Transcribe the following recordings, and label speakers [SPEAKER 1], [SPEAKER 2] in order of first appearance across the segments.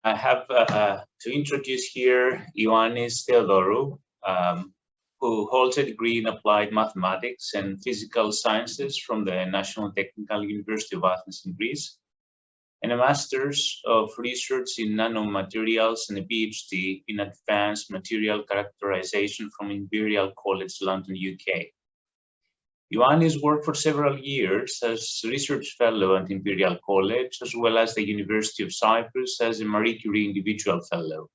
[SPEAKER 1] I have to introduce here Ioannis Theodorou, who holds a degree in applied mathematics and physical sciences from the National Technical University of Athens in Greece, and a master's of research in nanomaterials and a PhD in advanced material characterization from Imperial College London, UK. Ioannis worked for several years as research fellow at Imperial College, as well as the University of Cyprus as a Marie Curie individual fellow.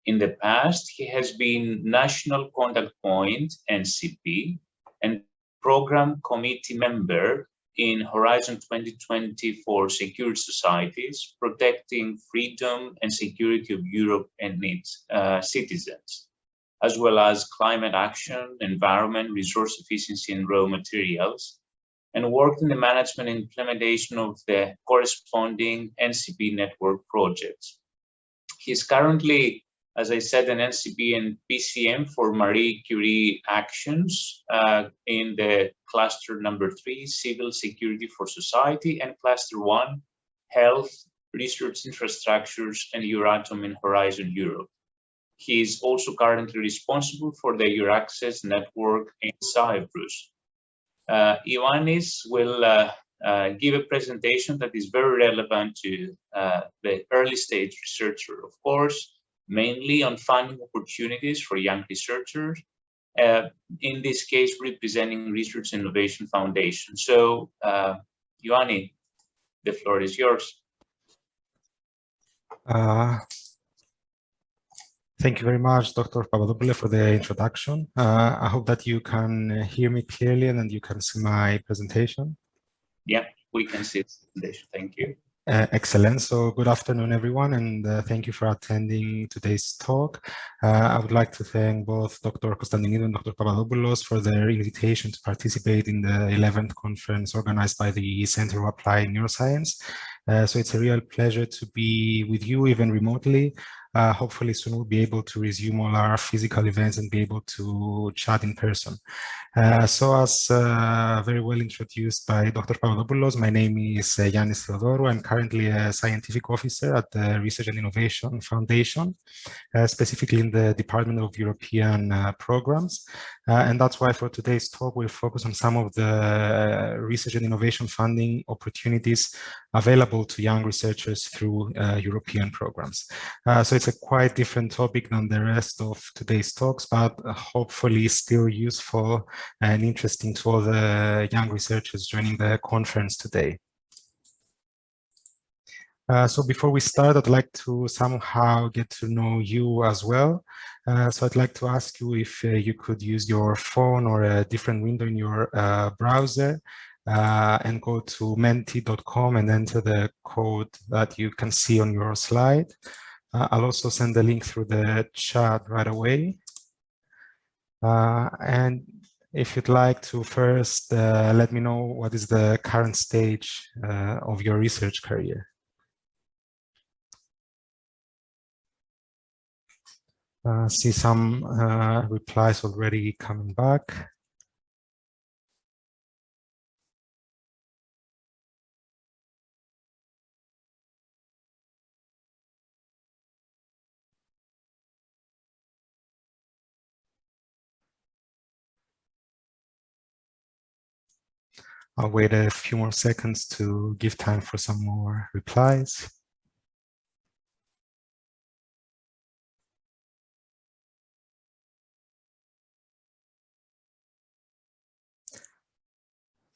[SPEAKER 1] In the past, he has been National Contact Point, NCP, and Program Committee member in Horizon 2020 for Secure Societies, protecting freedom and security of Europe and its citizens, as well as climate action, environment, resource efficiency, and raw materials, and worked in the management and implementation of the corresponding NCP network projects. He's currently, as I said, an NCP and PCM for Marie Curie actions in the cluster number 3, Civil Security for Society, and cluster 1, Health, Research Infrastructures, and Euratom in Horizon Europe. He is also currently responsible for the Euraccess network in Cyprus. Ioannis will give a presentation that is very relevant to the early stage researcher, of course, mainly on funding opportunities for young researchers, in this case representing Research Innovation Foundation. So, Ioannis, the floor is yours.
[SPEAKER 2] Thank you very much, Dr. Papadopoulou, for the introduction. I hope that you can hear me clearly and that you can see my presentation.
[SPEAKER 1] Yeah, we can see the presentation. Thank you.
[SPEAKER 2] Excellent. So good afternoon, everyone, and thank you for attending today's talk. I would like to thank both Dr. Konstantinidou and Dr. Papadopoulos for their invitation to participate in the 11th conference organized by the Center of Applied Neuroscience. So it's a real pleasure to be with you, even remotely. Hopefully soon we'll be able to resume all our physical events and be able to chat in person. So as very well introduced by Dr. Papadopoulos, my name is Ioannis Theodorou. I'm currently a scientific officer at the Research and Innovation Foundation, specifically in the Department of European Programs. And that's why for today's talk, we'll focus on some of the research and innovation funding opportunities available to young researchers through European programs. So it's a quite different topic than the rest of today's talks, but hopefully still useful and interesting to all the young researchers joining the conference today. So before we start, I'd like to somehow get to know you as well. So I'd like to ask you if you could use your phone or a different window in your browser and go to menti.com and enter the code that you can see on your slide. I'll also send the link through the chat right away. And if you'd like to first let me know what is the current stage of your research career. See some replies already coming back. I'll wait a few more seconds to give time for some more replies.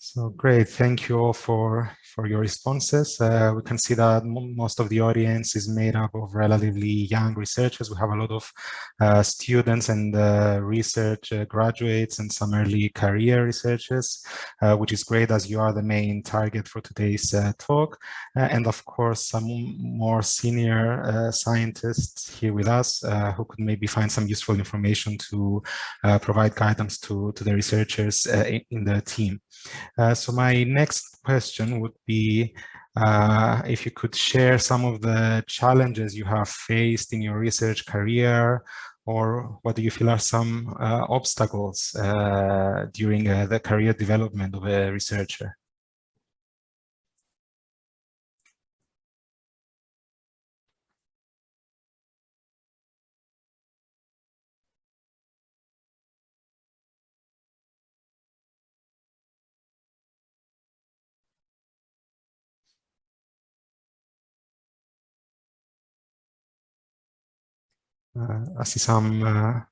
[SPEAKER 2] So great, thank you all for your responses. We can see that most of the audience is made up of relatively young researchers. We have a lot of students and research graduates and some early career researchers, which is great as you are the main target for today's talk. And of course, some more senior scientists here with us who could maybe find some useful information to provide guidance to the researchers in the team. So my next question would be if you could share some of the challenges you have faced in your research career, or what do you feel are some obstacles during the career development of a researcher? I see some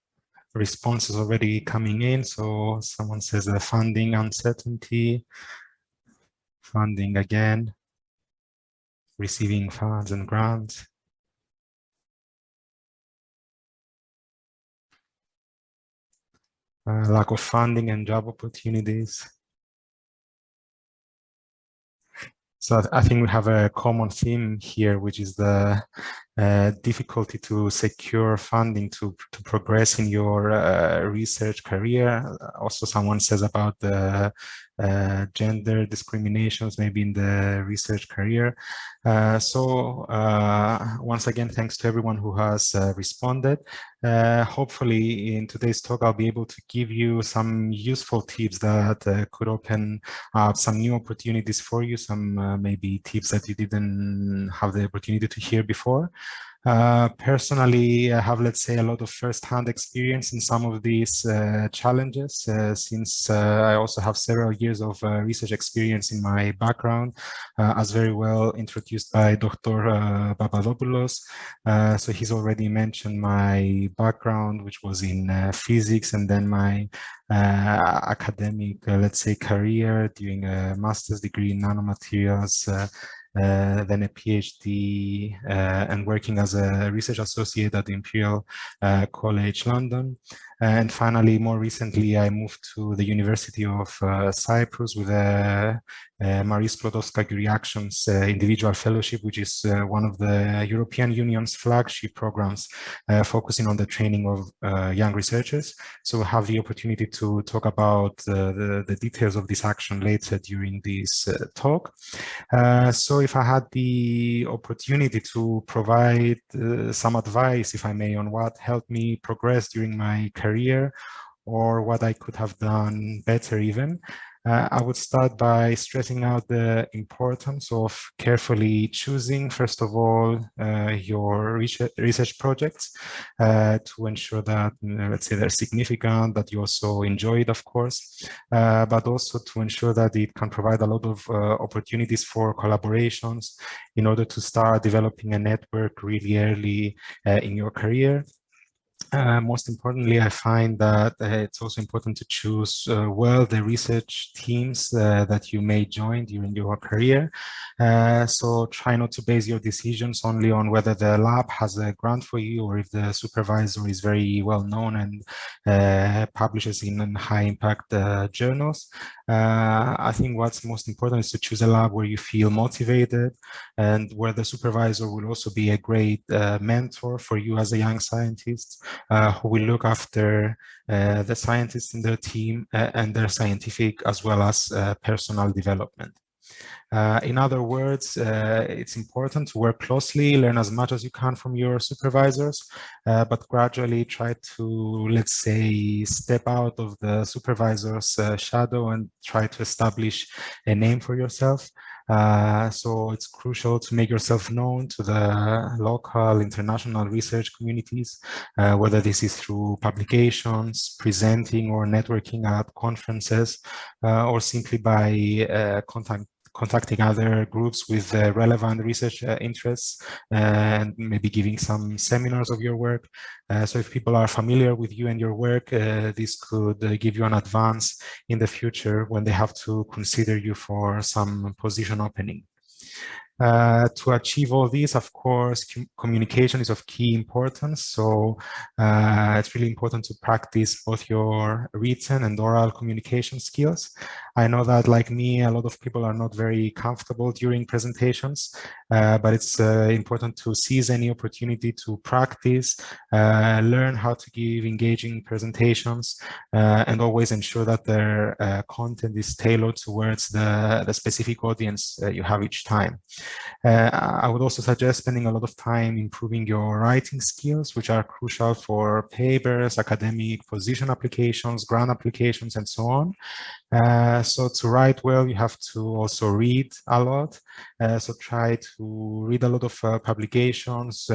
[SPEAKER 2] responses already coming in. So someone says funding uncertainty, funding again, receiving funds and grants. Lack of funding and job opportunities. So I think we have a common theme here, which is the difficulty to secure funding to progress in your research career. Also, someone says about the gender discriminations maybe in the research career. Once again, thanks to everyone who has responded. Hopefully in today's talk, I'll be able to give you some useful tips that could open up some new opportunities for you, some maybe tips that you didn't have the opportunity to hear before. Personally, I have, let's say, a lot of first-hand experience in some of these challenges, since I also have several years of research experience in my background, as very well introduced by Dr. Papadopoulos. So he's already mentioned my background, which was in physics, and then my academic, let's say, career doing a master's degree in nanomaterials, then a PhD, and working as a research associate at the Imperial College London. And finally, more recently, I moved to the University of Cyprus with a Marie Sklodowska Reactions individual fellowship, which is one of the European Union's flagship programs focusing on the training of young researchers. So we'll have the opportunity to talk about the details of this action later during this talk. So if I had the opportunity to provide some advice, if I may, on what helped me progress during my career or what I could have done better even, I would start by stressing out the importance of carefully choosing, first of all, your research projects to ensure that, let's say, they're significant, that you also enjoy it, of course, but also to ensure that it can provide a lot of opportunities for collaborations in order to start developing a network really early in your career. Most importantly, I find that it's also important to choose well the research teams that you may join during your career. So try not to base your decisions only on whether the lab has a grant for you or if the supervisor is very well known and publishes in high impact journals. I think what's most important is to choose a lab where you feel motivated and where the supervisor will also be a great mentor for you as a young scientist. Who will look after the scientists in their team and their scientific as well as personal development. In other words, it's important to work closely, learn as much as you can from your supervisors, but gradually try to, let's say, step out of the supervisor's shadow and try to establish a name for yourself. So it's crucial to make yourself known to the local, international research communities, whether this is through publications, presenting or networking at conferences, or simply by contacting other groups with relevant research interests and maybe giving some seminars of your work. So if people are familiar with you and your work, this could give you an advance in the future when they have to consider you for some position opening. To achieve all these, of course, communication is of key importance. So it's really important to practice both your written and oral communication skills. I know that, like me, a lot of people are not very comfortable during presentations, but it's important to seize any opportunity to practice, learn how to give engaging presentations, and always ensure that their content is tailored towards the specific audience you have each time. I would also suggest spending a lot of time improving your writing skills, which are crucial for papers, academic position applications, grant applications, and so on. So to write well, you have to also read a lot. So try to read a lot of publications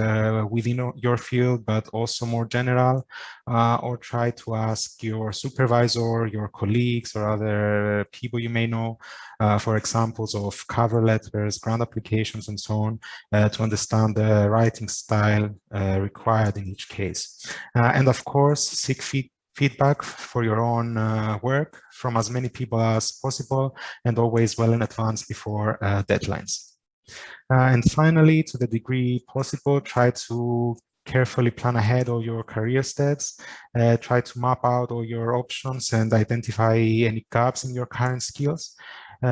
[SPEAKER 2] within your field, but also more general, or try to ask your supervisor, your colleagues, or other people you may know for examples of cover letters, grant applications, and so on, to understand the writing style required in each case. And of course, seek feedback for your own work from as many people as possible, and always well in advance before deadlines. And finally, to the degree possible, try to carefully plan ahead all your career steps, try to map out all your options and identify any gaps in your current skills.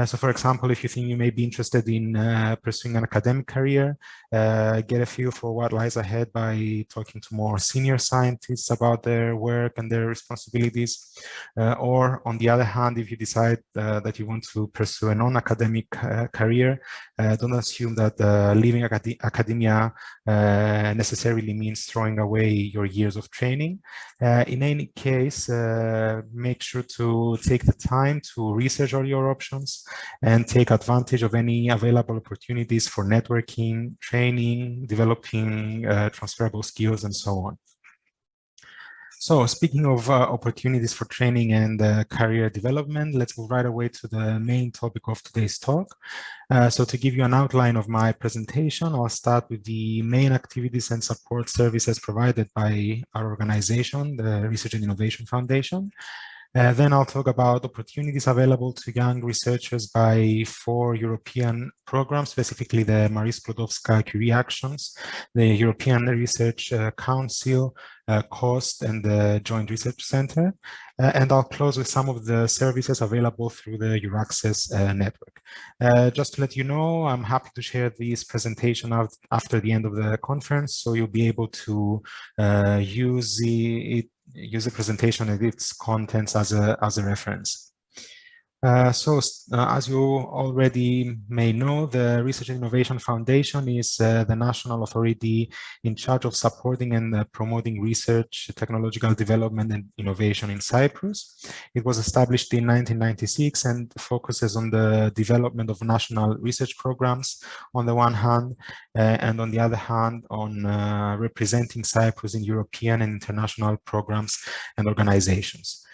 [SPEAKER 2] So for example, if you think you may be interested in pursuing an academic career, get a feel for what lies ahead by talking to more senior scientists about their work and their responsibilities. Or on the other hand, if you decide that you want to pursue a non-academic career, don't assume that leaving academia necessarily means throwing away your years of training. In any case, make sure to take the time to research all your options and take advantage of any available opportunities for networking, training, developing transferable skills, and so on. So speaking of opportunities for training and career development, let's move right away to the main topic of today's talk. So to give you an outline of my presentation, I'll start with the main activities and support services provided by our organization, the Research and Innovation Foundation. Then I'll talk about opportunities available to young researchers by 4 European programs, specifically the Marie Sklodowska-Curie Actions, the European Research Council, COST, and the Joint Research Center. And I'll close with some of the services available through the Euraccess network. Just to let you know, I'm happy to share this presentation after the end of the conference, so you'll be able to use the presentation and its contents as a reference. As you already may know, the Research and Innovation Foundation is the national authority in charge of supporting and promoting research, technological development, and innovation in Cyprus. It was established in 1996 and focuses on the development of national research programs on the one hand, and on the other hand on representing Cyprus in European and international programs and organizations.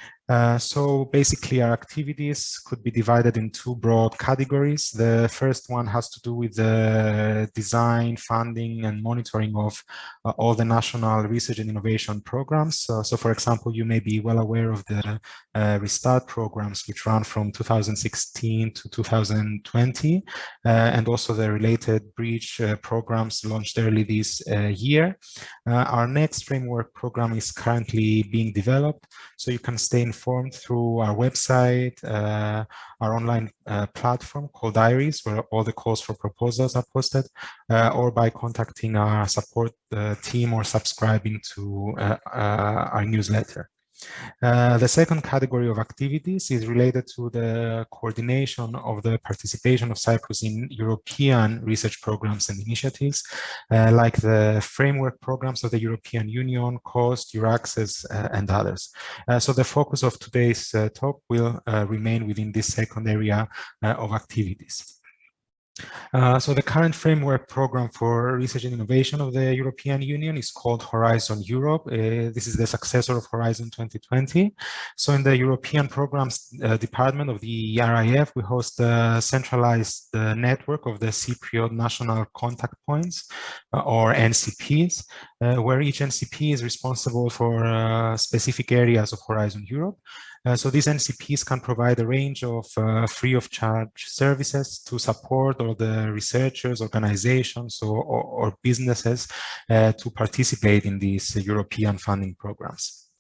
[SPEAKER 2] So basically our activities could be divided in 2 broad categories. The first one has to do with the design, funding, and monitoring of all the national research and innovation programs. So for example, you may be well aware of the Restart programs, which run from 2016 to 2020, and also the related Bridge programs launched early this year. Our next framework program is currently being developed, so you can stay informed through our website, our online platform called Ioannis, where all the calls for proposals are posted, or by contacting our support team or subscribing to our newsletter. The second category of activities is related to the coordination of the participation of Cyprus in European research programs and initiatives, like the framework programs of the European Union, COST, Euraccess, and others. So the focus of today's talk will remain within this second area of activities. So the current framework program for research and innovation of the European Union is called Horizon Europe. This is the successor of Horizon 2020. So in the European Programs Department of the RIF, we host a centralized network of the Cypriot National Contact Points, or NCPs, where each NCP is responsible for specific areas of Horizon Europe. So these NCPs can provide a range of free of charge services to support all the researchers, organizations, or businesses to participate in these European funding programs.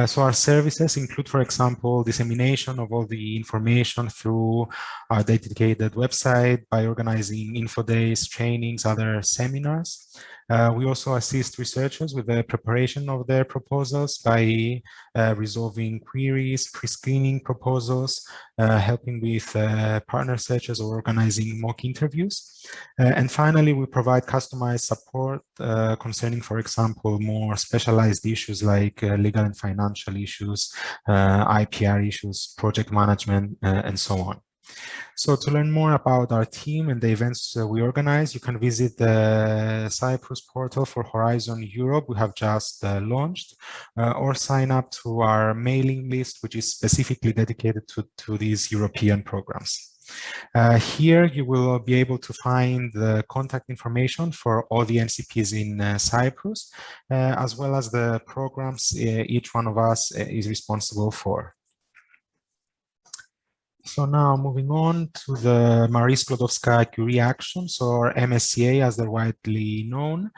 [SPEAKER 2] So our services include, for example, dissemination of all the information through our dedicated website by organizing info days, trainings, other seminars. We also assist researchers with the preparation of their proposals by resolving queries, pre-screening proposals, helping with partner searches or organizing mock interviews. And finally, we provide customized support concerning, for example, more specialized issues like legal and financial issues, IPR issues, project management, and so on. So to learn more about our team and the events we organize, you can visit the Cyprus portal for Horizon Europe we have just launched, or sign up to our mailing list, which is specifically dedicated to these European programs. Here you will be able to find the contact information for all the NCPs in Cyprus, as well as the programs each one of us is responsible for. So now moving on to the Marie Sklodowska-Curie Actions, or MSCA as they're widely known,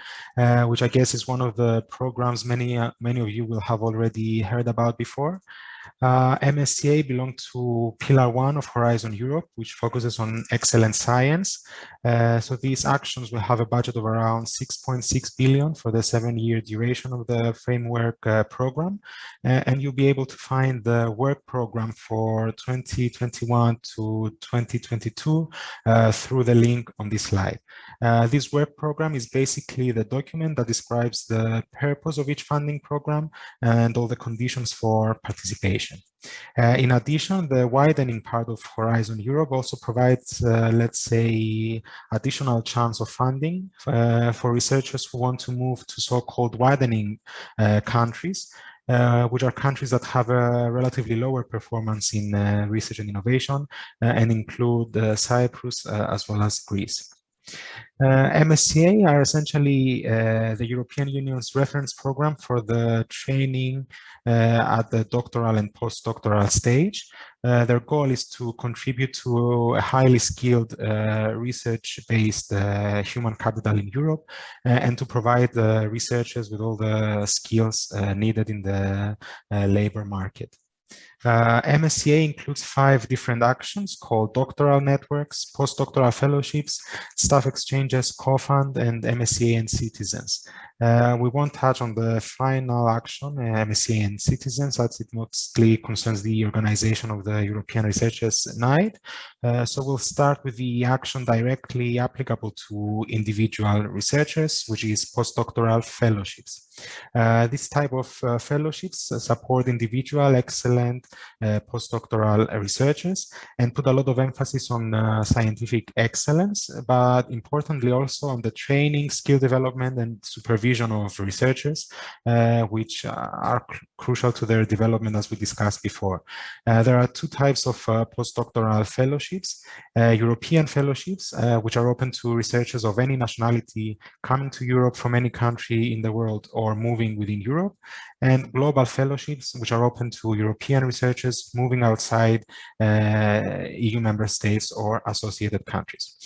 [SPEAKER 2] which I guess is one of the programs many of you will have already heard about before. MSCA belong to Pillar 1 of Horizon Europe, which focuses on excellent science. So these actions will have a budget of around 6.6 billion for the 7-year duration of the framework program. And you'll be able to find the work program for 2021 to 2022 through the link on this slide. This work program is basically the document that describes the purpose of each funding program and all the conditions for participation. In addition, the widening part of Horizon Europe also provides, let's say, additional chance of funding for researchers who want to move to so-called widening countries, which are countries that have a relatively lower performance in research and innovation and include Cyprus as well as Greece. MSCA are essentially the European Union's reference program for the training at the doctoral and postdoctoral stage. Their goal is to contribute to a highly skilled research-based human capital in Europe and to provide researchers with all the skills needed in the labor market. MSCA includes 5 different actions called doctoral networks, postdoctoral fellowships, staff exchanges, co-fund, and MSCA and citizens. We won't touch on the final action, MSCA and citizens, as it mostly concerns the organization of the European Researchers' Night. So we'll start with the action directly applicable to individual researchers, which is postdoctoral fellowships. This type of fellowships support individual excellent postdoctoral researchers and put a lot of emphasis on scientific excellence, but importantly also on the training, skill development, and supervision of researchers, which are crucial to their development, as we discussed before. There are 2 types of postdoctoral fellowships: European fellowships, which are open to researchers of any nationality coming to Europe from any country in the world or moving within Europe, and global fellowships, which are open to European researchers moving outside EU member states or associated countries.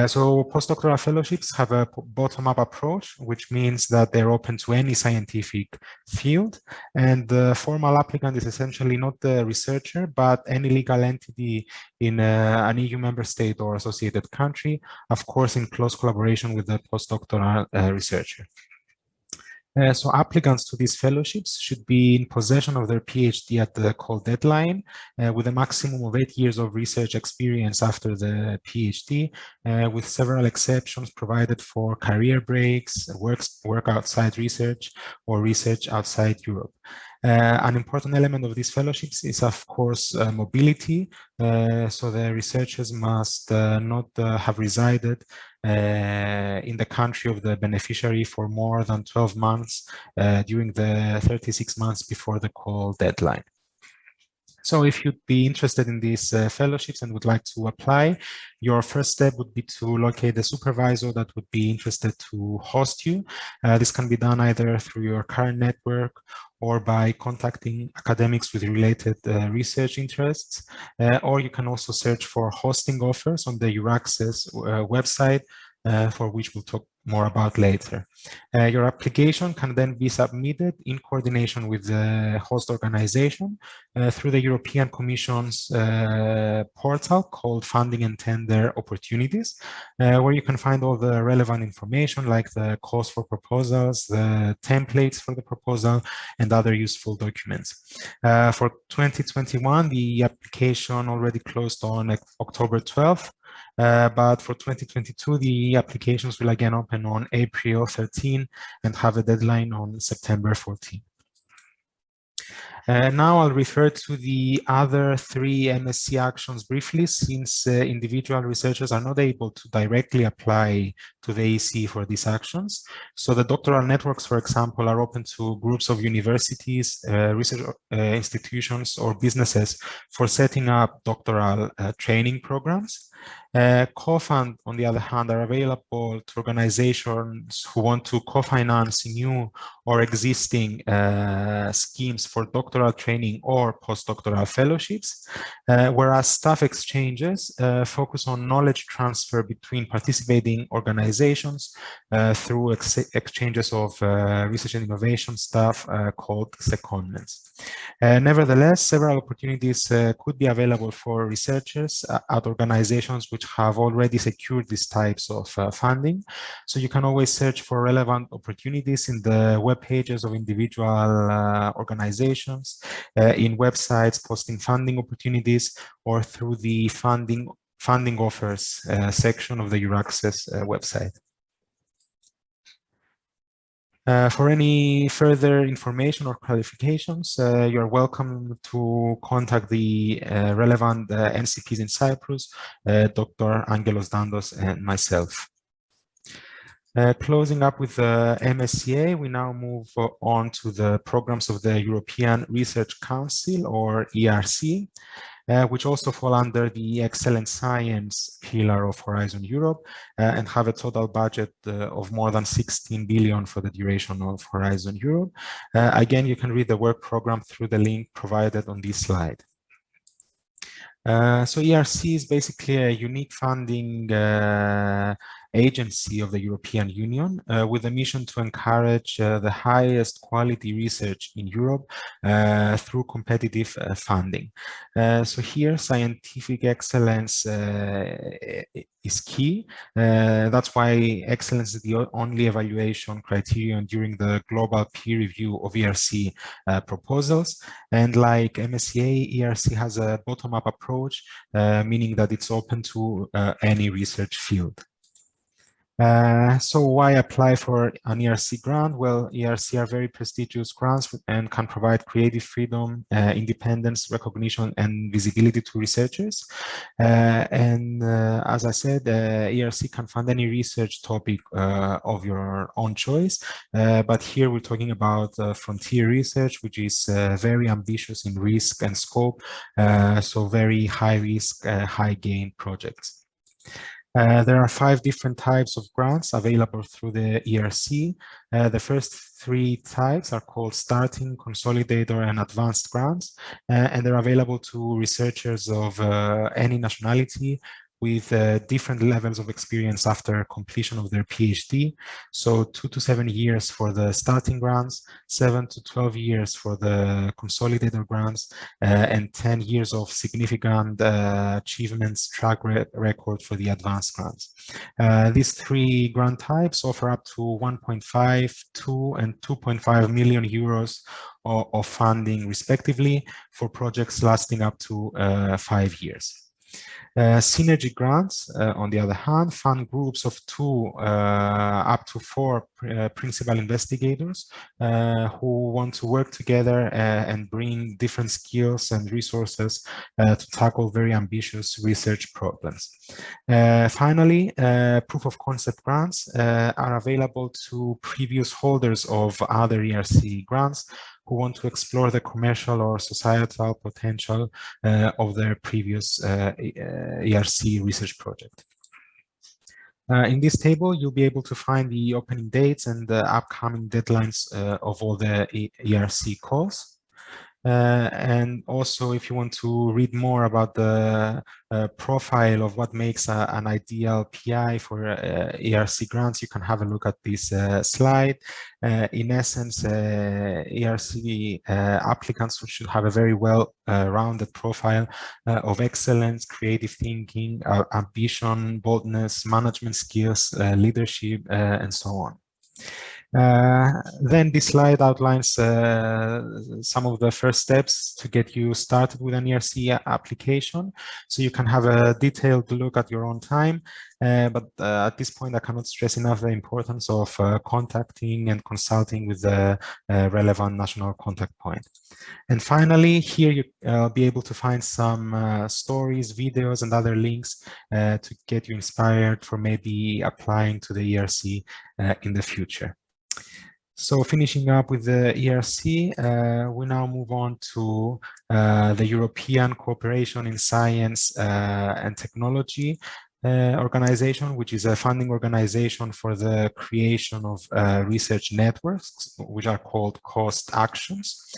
[SPEAKER 2] So postdoctoral fellowships have a bottom-up approach, which means that they're open to any scientific field, and the formal applicant is essentially not the researcher, but any legal entity in an EU member state or associated country, of course in close collaboration with the postdoctoral researcher. So applicants to these fellowships should be in possession of their PhD at the call deadline, with a maximum of 8 years of research experience after the PhD, with several exceptions provided for career breaks, work outside research, or research outside Europe. An important element of these fellowships is, of course, mobility. So the researchers must not have resided in the country of the beneficiary for more than 12 months during the 36 months before the call deadline. So if you'd be interested in these fellowships and would like to apply, your first step would be to locate the supervisor that would be interested to host you. This can be done either through your current network or by contacting academics with related research interests, or you can also search for hosting offers on the Euraccess website for which we'll talk more about later. Your application can then be submitted in coordination with the host organization through the European Commission's portal called Funding and Tender Opportunities, where you can find all the relevant information like the calls for proposals, the templates for the proposal, and other useful documents. For 2021, the application already closed on October 12th. But for 2022, the applications will again open on April 13 and have a deadline on September 14. Now I'll refer to the other three MSc actions briefly, since individual researchers are not able to directly apply to the EC for these actions. So the doctoral networks, for example, are open to groups of universities, research institutions, or businesses for setting up doctoral training programs. Co-fund, on the other hand, are available to organizations who want to co-finance new or existing schemes for doctoral training or postdoctoral fellowships, whereas staff exchanges focus on knowledge transfer between participating organizations through exchanges of research and innovation staff called secondments. Nevertheless, several opportunities could be available for researchers at organizations which have already secured these types of funding. So you can always search for relevant opportunities in the web pages of individual organizations, in websites posting funding opportunities, or through the funding offers section of the EURACCESS website. For any further information or clarifications, you're welcome to contact the relevant NCPs in Cyprus, Dr. Angelos Dandos and myself. Closing up with the MSCA, we now move on to the programs of the European Research Council, or ERC, which also fall under the Excellent Science pillar of Horizon Europe and have a total budget of more than 16 billion for the duration of Horizon Europe. Again, you can read the work program through the link provided on this slide. So ERC is basically a unique funding agency of the European Union with a mission to encourage the highest quality research in Europe through competitive funding. So here, scientific excellence is key. That's why excellence is the only evaluation criterion during the global peer review of ERC proposals. And like MSCA, ERC has a bottom-up approach, meaning that it's open to any research field. So why apply for an ERC grant? Well, ERC are very prestigious grants and can provide creative freedom, independence, recognition, and visibility to researchers. As I said, ERC can fund any research topic of your own choice. But here we're talking about frontier research, which is very ambitious in risk and scope. So very high risk, high gain projects. There are 5 different types of grants available through the ERC. The first 3 types are called starting, consolidator, and advanced grants, and they're available to researchers of any nationality with different levels of experience after completion of their PhD. So 2 to 7 years for the starting grants, 7 to 12 years for the consolidator grants, and 10 years of significant achievements track record for the advanced grants. These 3 grant types offer up to 1.5, 2, and 2.5 million euros of funding respectively for projects lasting up to 5 years. Synergy grants, on the other hand, fund groups of 2 up to 4 principal investigators who want to work together and bring different skills and resources to tackle very ambitious research problems. Finally, proof of concept grants are available to previous holders of other ERC grants who want to explore the commercial or societal potential of their previous ERC research project. In this table, you'll be able to find the opening dates and the upcoming deadlines of all the ERC calls. And also, if you want to read more about the profile of what makes an ideal PI for ERC grants, you can have a look at this slide. In essence, ERC applicants should have a very well-rounded profile of excellence, creative thinking, ambition, boldness, management skills, leadership, and so on. Then this slide outlines some of the first steps to get you started with an ERC application. So you can have a detailed look at your own time. But at this point, I cannot stress enough the importance of contacting and consulting with the relevant national contact point. And finally, here you'll be able to find some stories, videos, and other links to get you inspired for maybe applying to the ERC in the future. So finishing up with the ERC, we now move on to the European Cooperation in Science and Technology organization, which is a funding organization for the creation of research networks, which are called COST actions.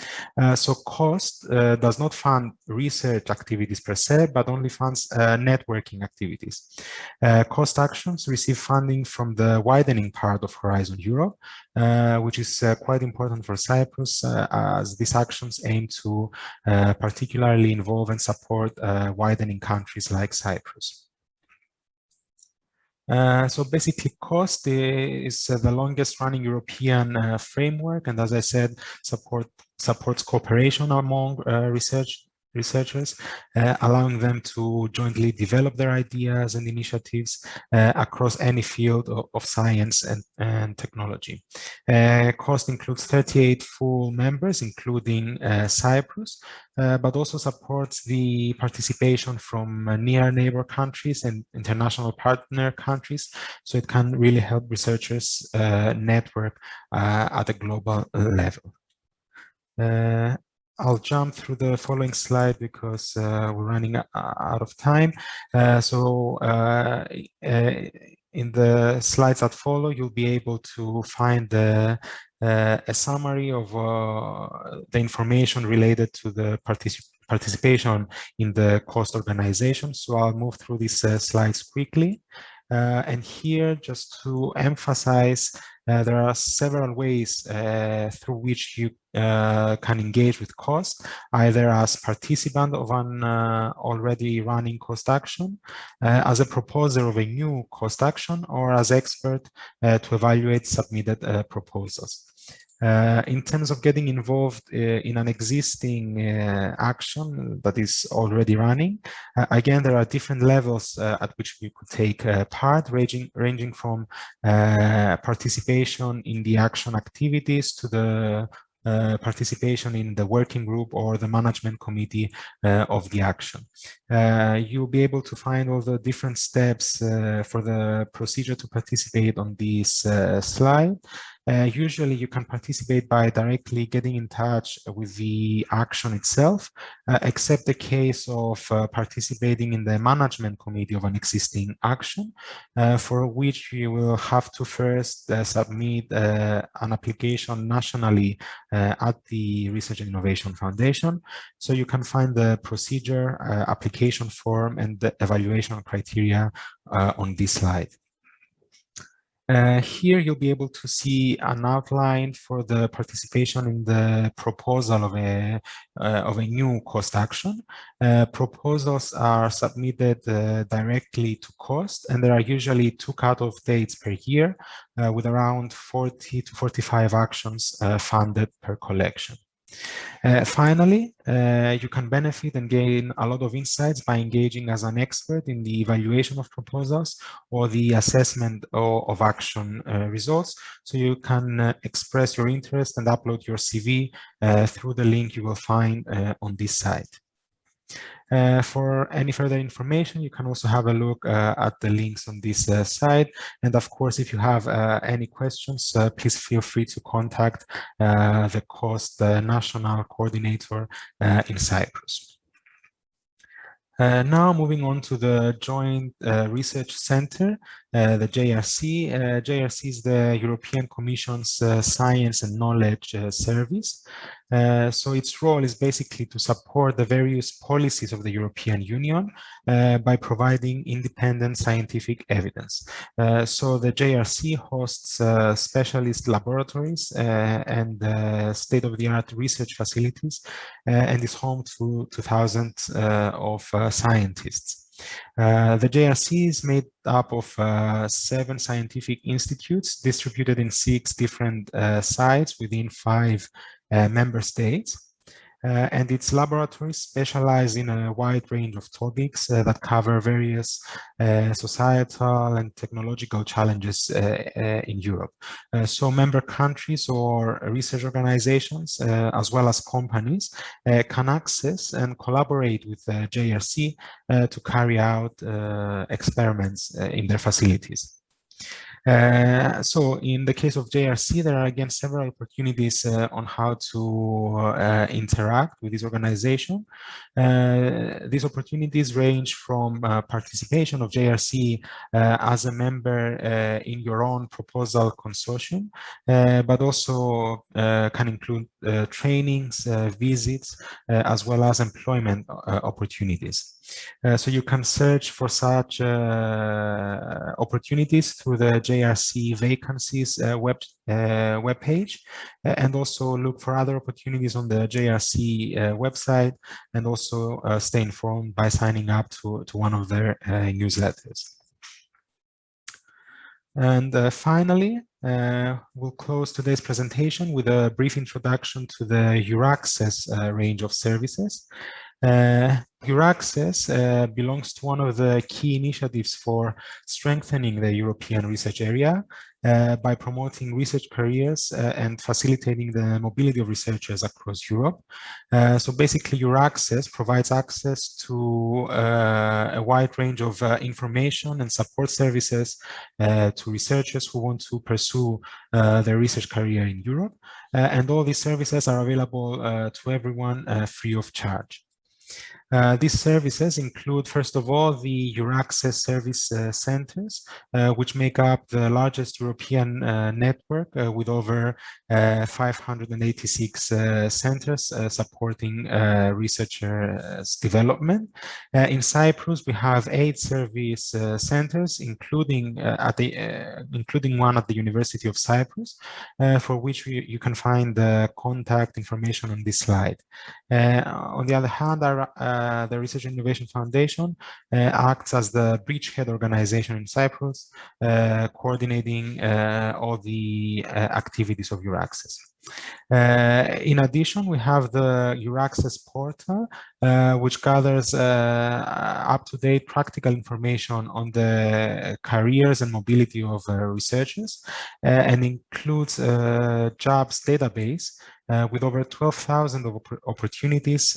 [SPEAKER 2] So COST does not fund research activities per se, but only funds networking activities. COST actions receive funding from the widening part of Horizon Europe, which is quite important for Cyprus, as these actions aim to particularly involve and support widening countries like Cyprus. So basically, COST is the longest running European framework, and as I said, supports cooperation among researchers, allowing them to jointly develop their ideas and initiatives across any field of science and technology. COST includes 38 full members, including Cyprus, but also supports the participation from near neighbor countries and international partner countries, so it can really help researchers network at a global level. I'll jump through the following slide because we're running out of time. In the slides that follow, you'll be able to find a summary of the information related to the participation in the COST organization. So I'll move through these slides quickly. And here, just to emphasize, there are several ways through which you can engage with COST, either as participant of an already running COST action, as a proposer of a new COST action, or as expert to evaluate submitted proposals. In terms of getting involved in an existing action that is already running, again, there are different levels at which we could take part, ranging from participation in the action activities to the participation in the working group or the management committee of the action. You'll be able to find all the different steps for the procedure to participate on this slide. Usually you can participate by directly getting in touch with the action itself, except the case of participating in the management committee of an existing action, for which you will have to first submit an application nationally at the Research and Innovation Foundation. So you can find the procedure, application form, and the evaluation criteria on this slide. Here you'll be able to see an outline for the participation in the proposal of a new COST action. Proposals are submitted directly to COST, and there are usually 2 cutoff dates per year, with around 40 to 45 actions funded per collection. Finally, you can benefit and gain a lot of insights by engaging as an expert in the evaluation of proposals or the assessment of action results. So you can express your interest and upload your CV through the link you will find on this site. For any further information, you can also have a look at the links on this site. And of course, if you have any questions, please feel free to contact the COST National Coordinator in Cyprus. Now moving on to the Joint Research Center. the JRC. JRC is the European Commission's Science and Knowledge Service. So its role is basically to support the various policies of the European Union by providing independent scientific evidence. So the JRC hosts specialist laboratories and state-of-the-art research facilities and is home to thousands of scientists. The JRC is made up of 7 scientific institutes distributed in 6 different sites within 5 member states. And its laboratories specialize in a wide range of topics that cover various societal and technological challenges in Europe. So member countries or research organizations, as well as companies, can access and collaborate with JRC to carry out experiments in their facilities. So in the case of JRC, there are again several opportunities on how to interact with this organization. These opportunities range from participation of JRC as a member in your own proposal consortium, but also can include trainings, visits, as well as employment opportunities. So you can search for such opportunities through the JRC vacancies webpage, and also look for other opportunities on the JRC website, and also stay informed by signing up to one of their newsletters. And finally, we'll close today's presentation with a brief introduction to the EURACCESS range of services. EURACCESS belongs to one of the key initiatives for strengthening the European research area by promoting research careers and facilitating the mobility of researchers across Europe. So basically, EURACCESS provides access to a wide range of information and support services to researchers who want to pursue their research career in Europe. And all these services are available to everyone free of charge. These services include, first of all, the EURACCESS service centers, which make up the largest European network with over 586 centers supporting researchers' development. In Cyprus, we have 8 service centers, including one at the University of Cyprus, for which you can find the contact information on this slide. On the other hand, the Research and Innovation Foundation acts as the bridgehead organization in Cyprus, coordinating all the activities of EURACCESS. In addition, we have the EURACCESS portal, which gathers up-to-date practical information on the careers and mobility of researchers, and includes a jobs database with over 12,000 opportunities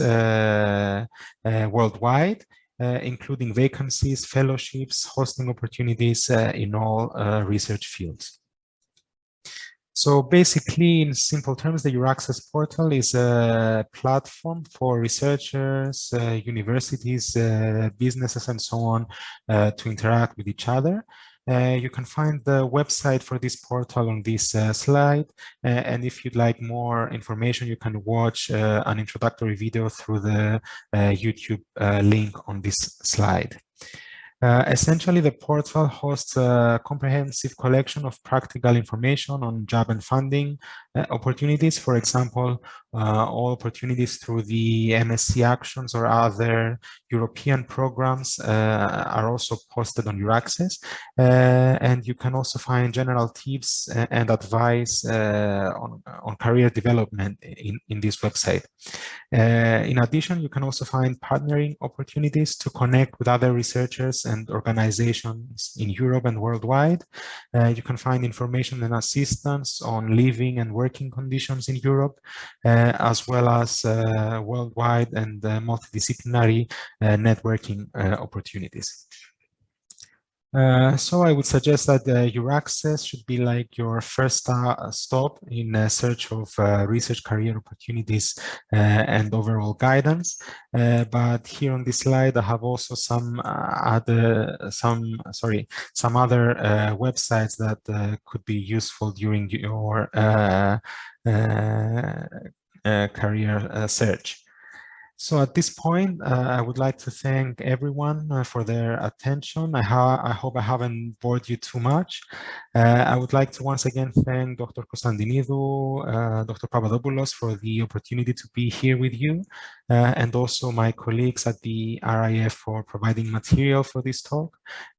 [SPEAKER 2] worldwide, including vacancies, fellowships, hosting opportunities in all research fields. So basically, in simple terms, the EURACCESS portal is a platform for researchers, universities, businesses, and so on to interact with each other. You can find the website for this portal on this slide. And if you'd like more information, you can watch an introductory video through the YouTube link on this slide. Essentially, the portal hosts a comprehensive collection of practical information on job and funding opportunities. For example, all opportunities through the MSc Actions or other European programs are also posted on EURACCESS. And you can also find general tips and advice on career development in this website. In addition, you can also find partnering opportunities to connect with other researchers and organizations in Europe and worldwide. You can find information and assistance on living and working conditions in Europe, as well as worldwide and multidisciplinary networking opportunities. So I would suggest that your access should be like your first stop in search of research career opportunities and overall guidance. But here on this slide, I have also some other websites that could be useful during your career search. So at this point, I would like to thank everyone for their attention. I hope I haven't bored you too much. I would like to once again thank Dr. Constantinidou, Dr. Papadopoulos for the opportunity to be here with you, and also my colleagues at the RIF for providing material for this talk.